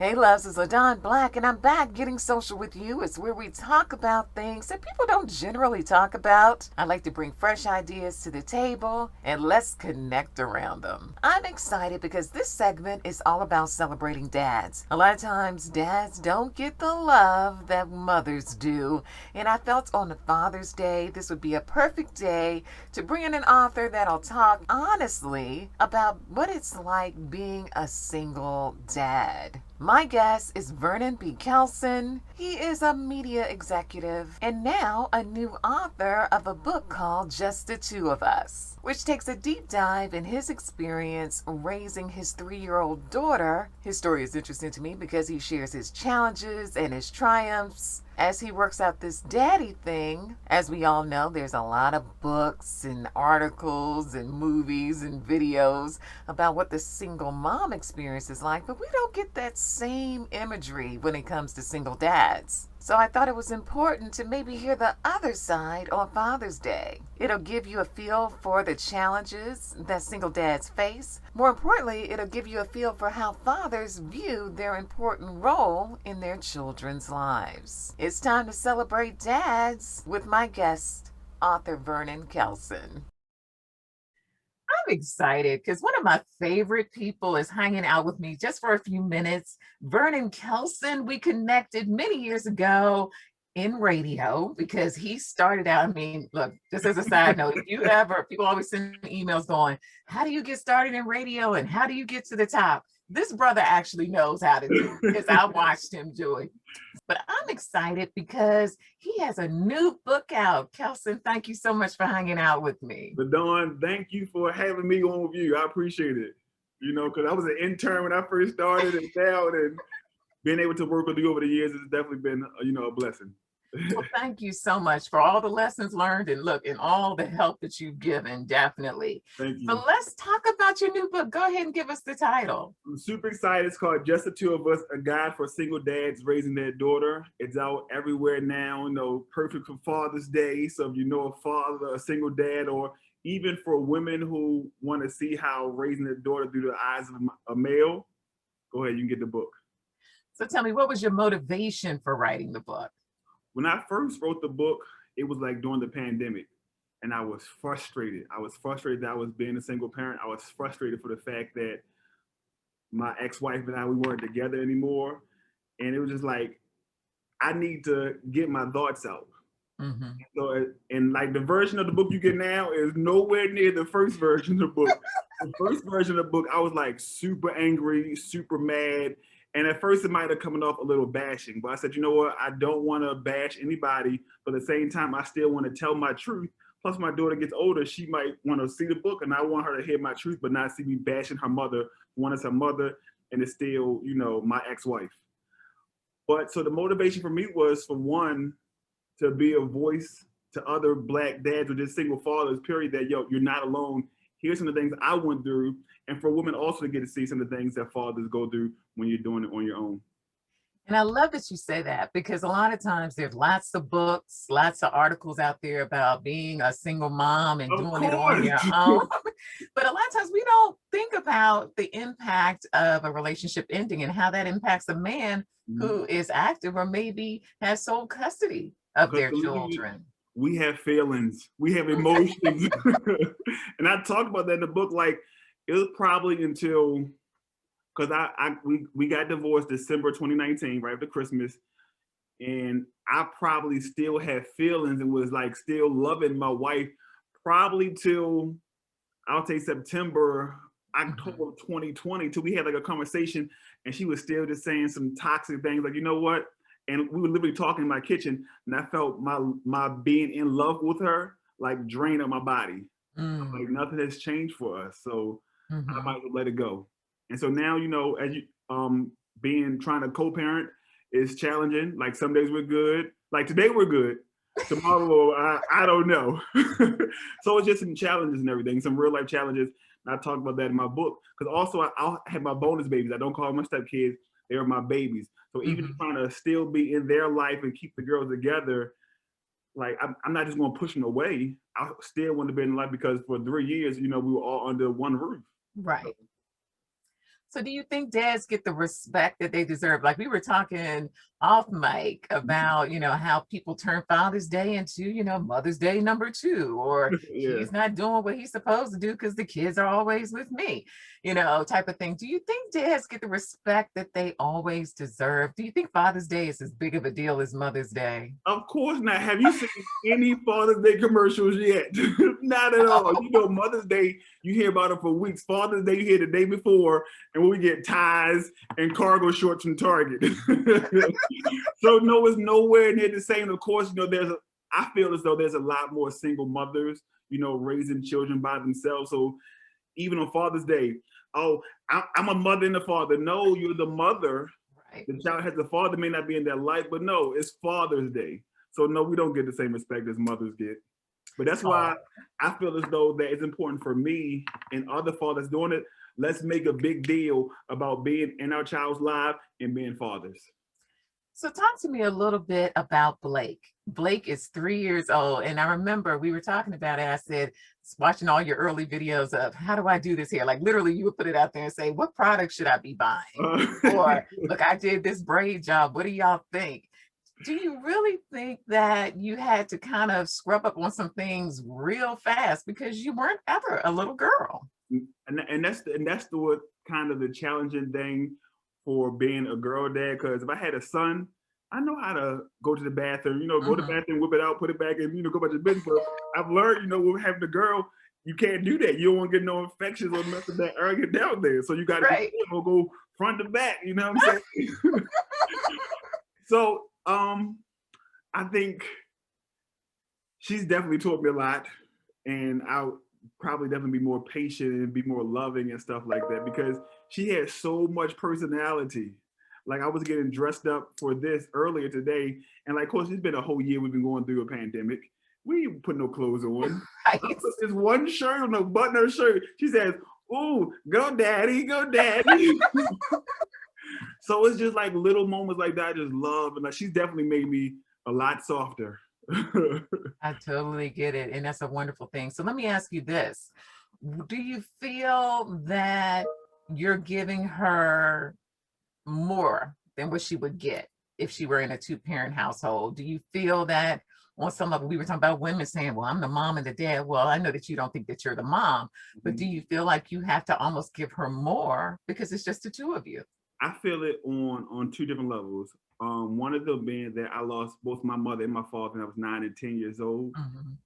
Hey loves, it's LaDawn Black, and I'm back getting social with you. It's where we talk about things that people don't generally talk about. I like to bring fresh ideas to the table, and let's connect around them. I'm excited because this segment is all about celebrating dads. A lot of times, dads don't get the love that mothers do, and I felt on the Father's Day, this would be a perfect day to bring in an author that'll talk honestly about what it's like being a single dad. My guest is Vernon Kelson. He is a media executive and now a new author of a book called Just the Two of Us, which takes a deep dive in his experience raising his 3-year-old daughter. His story is interesting to me because he shares his challenges and his triumphs as he works out this daddy thing. As we all know, there's a lot of books and articles and movies and videos about what the single mom experience is like, but we don't get that same imagery when it comes to single dads. So I thought it was important to maybe hear the other side on Father's Day. It'll give you a feel for the challenges that single dads face. More importantly, it'll give you a feel for how fathers view their important role in their children's lives. It's time to celebrate dads with my guest, author Vernon Kelson. I'm excited because one of my favorite people is hanging out with me just for a few minutes. Vernon Kelson, we connected many years ago in radio because he started out. I mean, look, just as a side note, if you ever, people always send me emails going, how do you get started in radio and how do you get to the top? This brother actually knows how to do it because I watched him do it. But I'm excited because he has a new book out. Kelson, thank you so much for hanging out with me. LaDawn, thank you for having me on with you. I appreciate it. You know, because I was an intern when I first started, and now and being able to work with you over the years has definitely been, a blessing. Well, thank you so much for all the lessons learned and look, and all the help that you've given, definitely. Thank So you. let's talk about your new book. Go ahead and give us the title. I'm super excited. It's called Just the Two of Us, a guide for single dads raising their daughter. It's out everywhere now, perfect for Father's Day. So if you know a father, a single dad, or even for women who want to see how raising their daughter through the eyes of a male, go ahead, you can get the book. So tell me, what was your motivation for writing the book? When I first wrote the book, it was like during the pandemic. And I was frustrated. I was frustrated that I was being a single parent. I was frustrated for the fact that my ex-wife and I, we weren't together anymore. And it was just like, I need to get my thoughts out. Mm-hmm. So, and like the version of the book you get now is nowhere near the first version of the book. The first version of the book, I was like super angry, super mad. And at first it might have come off a little bashing, but I said, you know what? I don't want to bash anybody, but at the same time, I still want to tell my truth. Plus, my daughter gets older, she might want to see the book, and I want her to hear my truth, but not see me bashing her mother. One is her mother, and it's still, my ex-wife. But so the motivation for me was, for one, to be a voice to other Black dads or just single fathers, period, that, you're not alone. Here's some of the things I went through. And for women also to get to see some of the things that fathers go through when you're doing it on your own. And I love that you say that because a lot of times there's lots of books, lots of articles out there about being a single mom and Of doing it on course. your own. But a lot of times we don't think about the impact of a relationship ending and how that impacts a man who is active or maybe has sole custody of Because their children. we have feelings, we have emotions. And I talked about that in the book. Like, it was probably until, because we got divorced December 2019, right after Christmas, and I probably still had feelings and was like still loving my wife probably till, I'll say, September, October of 2020, till we had like a conversation, and she was still just saying some toxic things, like, you know what? And we were literally talking in my kitchen, and I felt my being in love with her like drain up my body. Like, nothing has changed for us, so I might as well let it go. And so now, as you being trying to co-parent is challenging. Like, some days we're good, like today we're good. Tomorrow, I don't know. So it's just some challenges and everything, some real life challenges. And I talk about that in my book, because also I'll have my bonus babies. I don't call them my stepkids; they are my babies. So even trying to still be in their life and keep the girls together, like, I'm not just going to push them away. I still want to be in life, because for 3 years, we were all under one roof. Right. So do you think dads get the respect that they deserve? Like we were talking off mic about, how people turn Father's Day into, Mother's Day #2, or Yeah. he's not doing what he's supposed to do because the kids are always with me, type of thing. Do you think dads get the respect that they always deserve? Do you think Father's Day is as big of a deal as Mother's Day? Of course not. Have you seen any Father's Day commercials yet? Not at all. You know, Mother's Day, you hear about it for weeks. Father's Day, you hear the day before, and we get ties and cargo shorts from Target. So no, it's nowhere near the same. Of course, I feel as though there's a lot more single mothers, raising children by themselves. So even on Father's Day, oh, I'm a mother and a father. No, you're the mother. Right. The child has a father, may not be in their life, but no, it's Father's Day. So no, we don't get the same respect as mothers get. But that's why I feel as though that it's important for me and other fathers doing it. Let's make a big deal about being in our child's life and being fathers. So talk to me a little bit about Blake. Blake is 3 years old. And I remember we were talking about it. I said, watching all your early videos of how do I do this here? Like literally you would put it out there and say, what product should I be buying? Or look, I did this braid job. What do y'all think? Do you really think that you had to kind of scrub up on some things real fast because you weren't ever a little girl? And that's the kind of the challenging thing for being a girl dad. Because if I had a son, I know how to go to the bathroom, go to the bathroom, whip it out, put it back, and go about your business. But I've learned, when having a girl, you can't do that. You don't want to get no infections or nothing that arrogant down there. So you got to go front to back. You know what I'm saying? So I think she's definitely taught me a lot, and I'll probably definitely be more patient and be more loving and stuff like that, because she has so much personality. Like I was getting dressed up for this earlier today, and like, of course, it's been a whole year we've been going through a pandemic. We ain't put no clothes on. I put this one shirt on, a button-up shirt. She says, "Ooh, go daddy, go daddy." So it's just like little moments like that I just love, and like she's definitely made me a lot softer. I totally get it. And that's a wonderful thing. So let me ask you this. Do you feel that you're giving her more than what she would get if she were in a 2-parent household? Do you feel that on some level, we were talking about women saying, well, I'm the mom and the dad. Well, I know that you don't think that you're the mom, but do you feel like you have to almost give her more because it's just the two of you? I feel it on two different levels. One of them being that I lost both my mother and my father when I was 9 and 10 years old.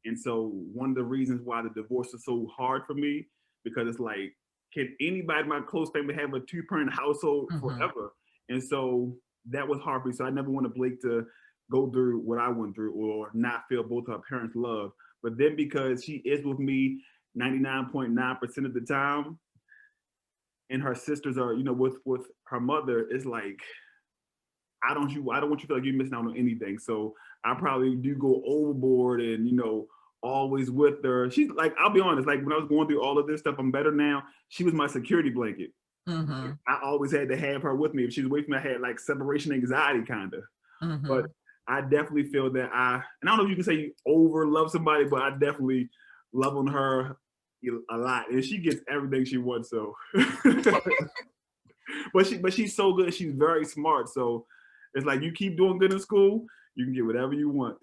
And so one of the reasons why the divorce is so hard for me, because it's like, can anybody in my close family have a 2-parent household forever? And so that was hard for me. So I never wanted Blake to go through what I went through or not feel both her parents' love. But then because she is with me 99.9% of the time, and her sisters are, with her mother, it's like, I don't want you to feel like you're missing out on anything. So I probably do go overboard and, always with her. She's like, I'll be honest, like when I was going through all of this stuff, I'm better now. She was my security blanket. I always had to have her with me. If she was away from me, I had like separation anxiety kind of. But I definitely feel that and I don't know if you can say you over love somebody, but I definitely love on her a lot, and she gets everything she wants. So, but she's so good. She's very smart. So it's like you keep doing good in school, you can get whatever you want.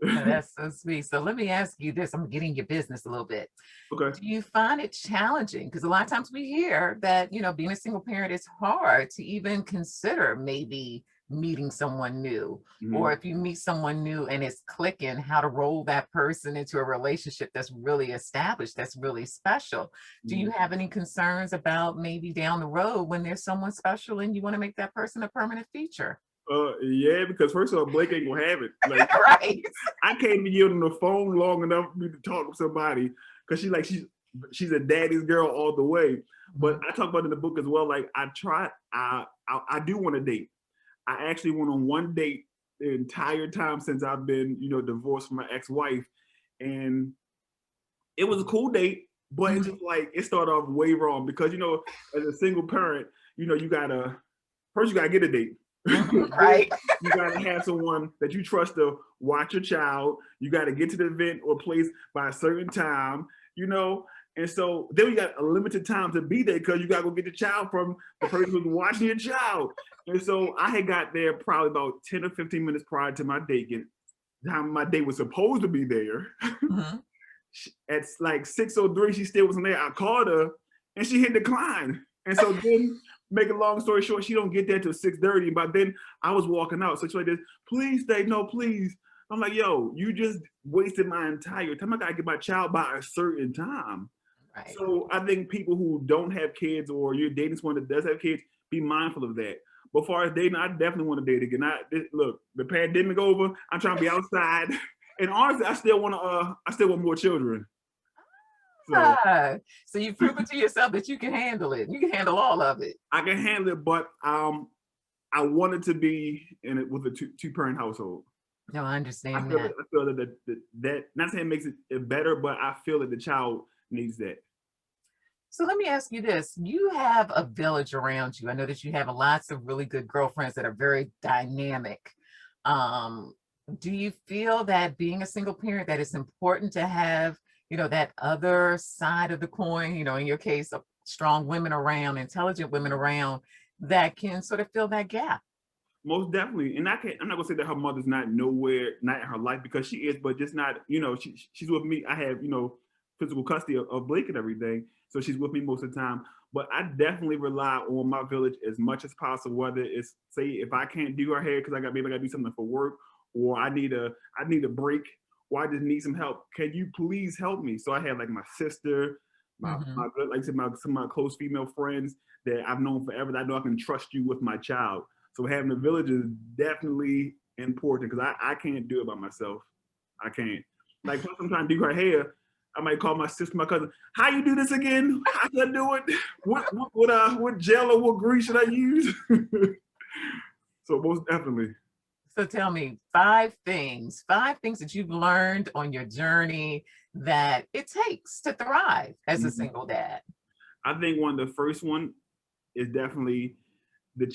Oh, that's so sweet. So let me ask you this. I'm getting your business a little bit. Okay. Do you find it challenging? Because a lot of times we hear that, being a single parent is hard to even consider maybe meeting someone new. Or if you meet someone new and it's clicking, how to roll that person into a relationship that's really established, that's really special. Do you have any concerns about maybe down the road when there's someone special and you want to make that person a permanent feature? Yeah, because first of all, Blake ain't gonna have it. Like, right. I can't be on the phone long enough for me to talk to somebody, because she's a daddy's girl all the way. But I talk about in the book as well. Like I do want to date. I actually went on one date the entire time since I've been, divorced from my ex-wife, and it was a cool date. But it's just like it started off way wrong because as a single parent, you gotta get a date. Right. You gotta have someone that you trust to watch your child. You gotta get to the event or place by a certain time, And so then we got a limited time to be there because you got to go get the child from the person who's watching your child. And so I had got there probably about 10 or 15 minutes prior to my date. And time my date was supposed to be there. Mm-hmm. At like 6:03, she still wasn't there. I called her and she hit decline. And so then, make a long story short, she don't get there till 6:30. But then I was walking out. So she's like this, please stay, no, please. I'm like, yo, you just wasted my entire time. I gotta get my child by a certain time. Right. So I think people who don't have kids or you're dating someone that does have kids, be mindful of that. But as far as dating, I definitely want to date again. Look, the pandemic over, I'm trying to be outside. And honestly, I still want more children. So you've proven to yourself that you can handle it. You can handle all of it. I can handle it, but I wanted to be in it with a two-parent household. No, I understand I feel that not saying it makes it better, but I feel that the child needs that. So let me ask you this. You have a village around you. I know that you have lots of really good girlfriends that are very dynamic. Do you feel that being a single parent, that it's important to have, that other side of the coin, in your case, of strong women around, intelligent women around that can sort of fill that gap? Most definitely. And I'm not gonna say that her mother's not in her life, because she is, but just not, she's with me. I have, physical custody of Blake and everything. So she's with me most of the time. But I definitely rely on my village as much as possible, whether it's, say, if I can't do her hair because maybe I gotta do something for work, or I need a break, or I just need some help. Can you please help me? So I have like my sister, my like I said, some of my close female friends that I've known forever, that I know I can trust you with my child. So having a village is definitely important, because I can't do it by myself. I can't. Like, once I'm trying to do her hair, I might call my sister, my cousin. How you do this again? How should I do it? What gel or what grease should I use? So most definitely. So tell me 5 things that you've learned on your journey that it takes to thrive as a single dad. I think the first one is definitely the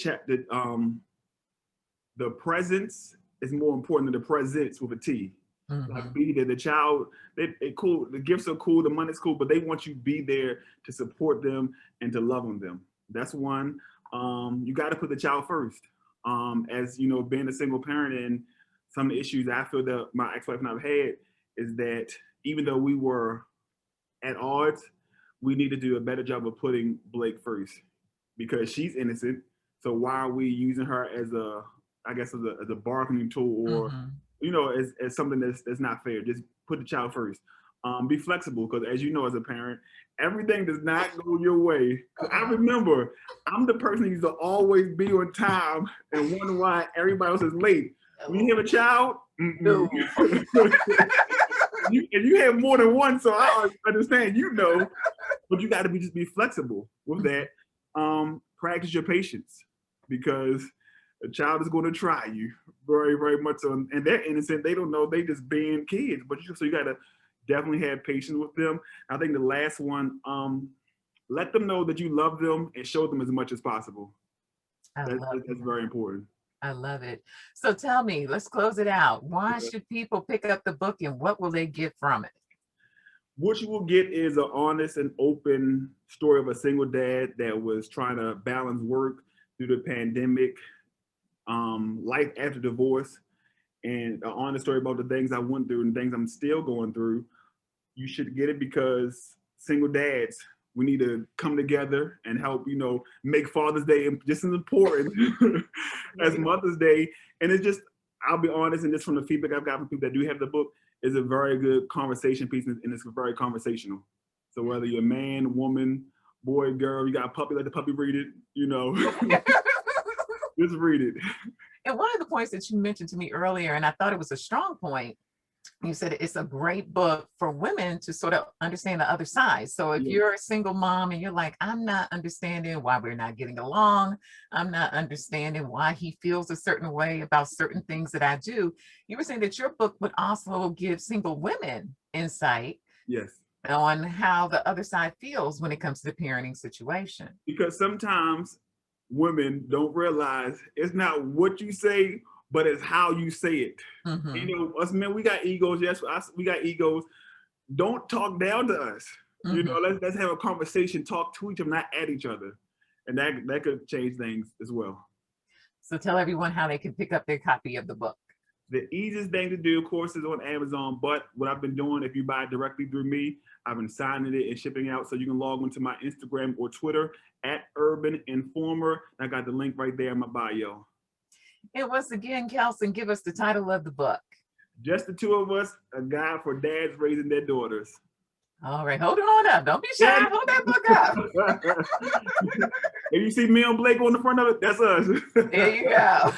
presence is more important than the presence with a T. Like, be there. The child, they cool. The gifts are cool. The money's cool, but they want you to be there to support them and to love on them. That's one. You got to put the child first. As you know, being a single parent, and some of the issues I feel that my ex-wife and I've had is that even though we were at odds, we need to do a better job of putting Blake first, because she's innocent. So why are we using her as a bargaining tool, or as something that's not fair? Just put the child first. Be flexible, because as you know, as a parent, everything does not go your way. I remember I'm the person who used to always be on time and wonder why everybody else is late. When you have a child, No. and you have more than one, so I understand, but you got to just be flexible with that. Practice your patience, because a child is going to try you very, very much so, and they're innocent. They don't know. They just being kids. But so you got to definitely have patience with them. I think the last one, let them know that you love them and show them as much as possible. That's very important. I love it. So tell me, let's close it out. Why should people pick up the book, and what will they get from it? What you will get is an honest and open story of a single dad that was trying to balance work through the pandemic, life after divorce, and an honest story about the things I went through and things I'm still going through. You should get it, because single dads, we need to come together and help, make Father's Day just as important as Mother's Day. And it's just, I'll be honest, and just from the feedback I've got from people that do have the book, is a very good conversation piece, and it's very conversational. So whether you're a man, woman, boy, girl, you got a puppy, let the puppy read it, just read it. And one of the points that you mentioned to me earlier, and I thought it was a strong point, you said it's a great book for women to sort of understand the other side. So if you're a single mom and you're like, I'm not understanding why we're not getting along, I'm not understanding why he feels a certain way about certain things that I do, you were saying that your book would also give single women insight on how the other side feels when it comes to the parenting situation. Because sometimes women don't realize it's not what you say, but it's how you say it. Us men, we got egos. Yes, we got egos. Don't talk down to us. You know, Mhm. let's have a conversation, talk to each other, not at each other, and that could change things as well. So tell everyone how they can pick up their copy of the book. The easiest thing to do, of course, is on Amazon. But what I've been doing, if you buy directly through me, I've been signing it and shipping out. So you can log onto my Instagram or Twitter at Urban Informer. I got the link right there in my bio. And once again, Kelson, give us the title of the book. Just the two of us, a guide for dads raising their daughters. All right, hold it on up. Don't be shy. Hold that book up. If you see me and Blake on the front of it, that's us. There you go.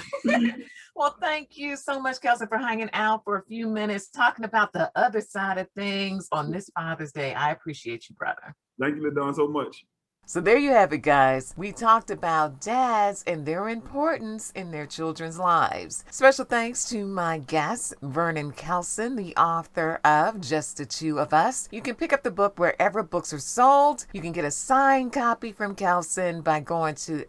Well, thank you so much, Kelson, for hanging out for a few minutes, talking about the other side of things on this Father's Day. I appreciate you, brother. Thank you, LaDawn, so much. So there you have it, guys. We talked about dads and their importance in their children's lives. Special thanks to my guest, Vernon Kelson, the author of Just the Two of Us. You can pick up the book wherever books are sold. You can get a signed copy from Kelson by going to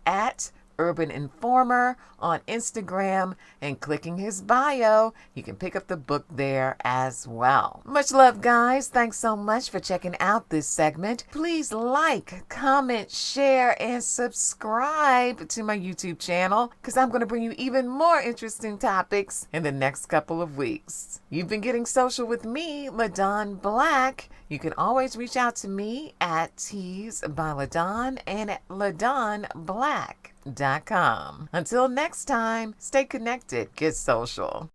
@Urban Informer on Instagram and clicking his bio. You can pick up the book there as well. Much love, guys. Thanks so much for checking out this segment. Please like, comment, share, and subscribe to my YouTube channel because I'm going to bring you even more interesting topics in the next couple of weeks. You've been getting social with me, LaDawn Black. You can always reach out to me at Tees by LaDawn and at LaDawnBlack.com. Until next time, stay connected, get social.